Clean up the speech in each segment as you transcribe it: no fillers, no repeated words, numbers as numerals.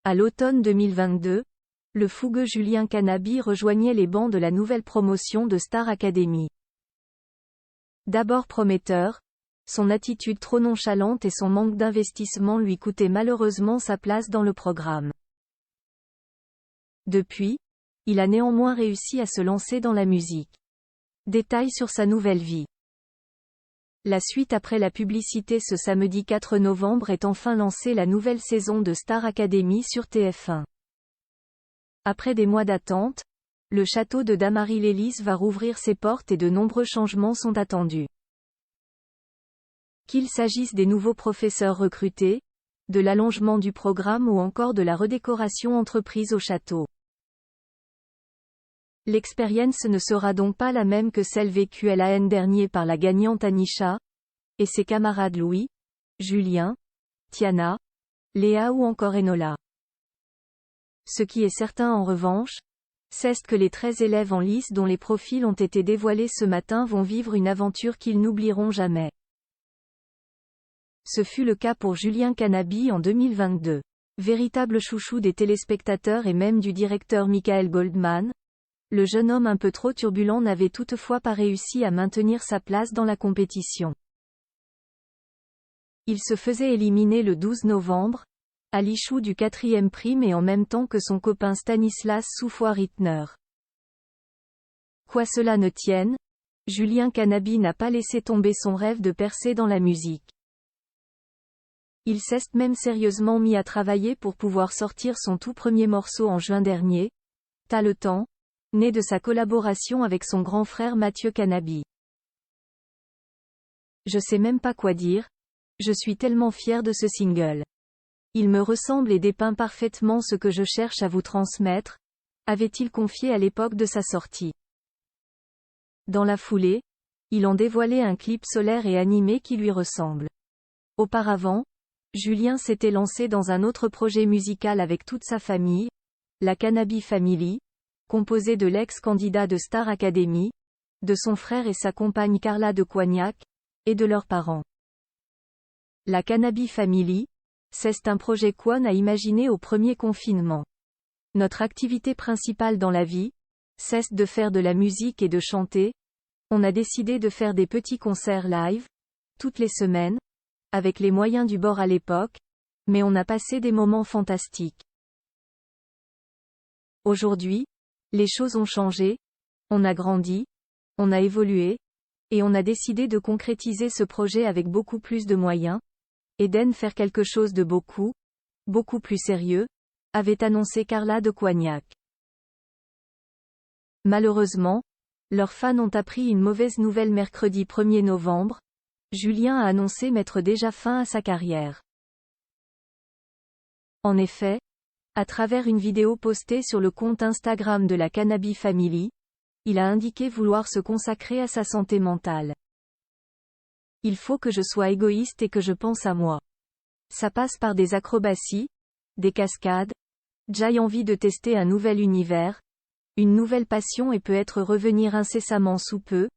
À l'automne 2022, le fougueux Julien Canabi rejoignait les bancs de la nouvelle promotion de Star Academy. D'abord prometteur, son attitude trop nonchalante et son manque d'investissement lui coûtaient malheureusement sa place dans le programme. Depuis, il a néanmoins réussi à se lancer dans la musique. Détails sur sa nouvelle vie. La suite après la publicité ce samedi 4 novembre est enfin lancée la nouvelle saison de Star Academy sur TF1. Après des mois d'attente, le château de Damary-Lélis va rouvrir ses portes et de nombreux changements sont attendus. Qu'il s'agisse des nouveaux professeurs recrutés, de l'allongement du programme ou encore de la redécoration entreprise au château. L'expérience ne sera donc pas la même que celle vécue l'an dernier par la gagnante Anisha, et ses camarades Louis, Julien, Tiana, Léa ou encore Enola. Ce qui est certain en revanche, c'est que les 13 élèves en lice dont les profils ont été dévoilés ce matin vont vivre une aventure qu'ils n'oublieront jamais. Ce fut le cas pour Julien Canabi en 2022. Véritable chouchou des téléspectateurs et même du directeur Michael Goldman, le jeune homme un peu trop turbulent n'avait toutefois pas réussi à maintenir sa place dans la compétition. Il se faisait éliminer le 12 novembre, à l'issue du 4e prime et en même temps que son copain Stanislas Soufoy-Rittner. Quoi cela ne tienne, Julien Canabi n'a pas laissé tomber son rêve de percer dans la musique. Il s'est même sérieusement mis à travailler pour pouvoir sortir son tout premier morceau en juin dernier, T'as le temps, né de sa collaboration avec son grand frère Mathieu Canabi. Je sais même pas quoi dire, je suis tellement fier de ce single. Il me ressemble et dépeint parfaitement ce que je cherche à vous transmettre, avait-il confié à l'époque de sa sortie. Dans la foulée, il en dévoilait un clip solaire et animé qui lui ressemble. Auparavant, Julien s'était lancé dans un autre projet musical avec toute sa famille, la Canabi Family, composée de l'ex-candidat de Star Academy, de son frère et sa compagne Carla de Coignac, et de leurs parents. La Canabi Family, c'est un projet qu'on a imaginé au premier confinement. Notre activité principale dans la vie, c'est de faire de la musique et de chanter. On a décidé de faire des petits concerts live, toutes les semaines, avec les moyens du bord à l'époque, mais on a passé des moments fantastiques. Aujourd'hui, les choses ont changé, on a grandi, on a évolué, et on a décidé de concrétiser ce projet avec beaucoup plus de moyens, et d'en faire quelque chose de beaucoup plus sérieux, avait annoncé Carla de Coignac. Malheureusement, leurs fans ont appris une mauvaise nouvelle mercredi 1er novembre, Julien a annoncé mettre déjà fin à sa carrière. En effet, à travers une vidéo postée sur le compte Instagram de la Canabi Family, il a indiqué vouloir se consacrer à sa santé mentale. Il faut que je sois égoïste et que je pense à moi. Ça passe par des acrobaties, des cascades, j'ai envie de tester un nouvel univers, une nouvelle passion et peut-être revenir incessamment sous peu,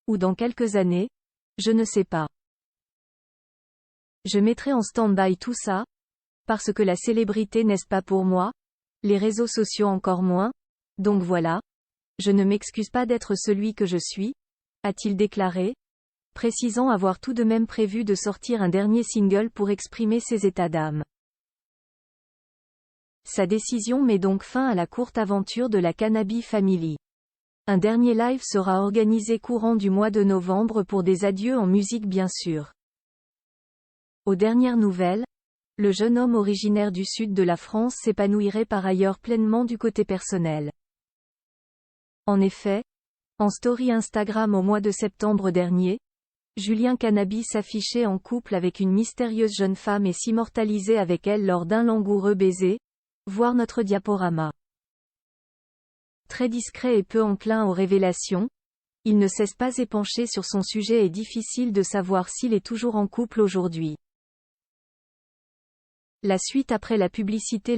ou dans quelques années, je ne sais pas. Je mettrai en stand-by tout ça, parce que la célébrité n'est pas pour moi, les réseaux sociaux encore moins, donc voilà, je ne m'excuse pas d'être celui que je suis, a-t-il déclaré, précisant avoir tout de même prévu de sortir un dernier single pour exprimer ses états d'âme. Sa décision met donc fin à la courte aventure de la Canabi Family. Un dernier live sera organisé courant du mois de novembre pour des adieux en musique bien sûr. Aux dernières nouvelles, le jeune homme originaire du sud de la France s'épanouirait par ailleurs pleinement du côté personnel. En effet, en story Instagram au mois de septembre dernier, Julien Canabi s'affichait en couple avec une mystérieuse jeune femme et s'immortalisait avec elle lors d'un langoureux baiser, voir notre diaporama. Très discret et peu enclin aux révélations, il ne cesse pas épanché sur son sujet et difficile de savoir s'il est toujours en couple aujourd'hui. La suite après la publicité.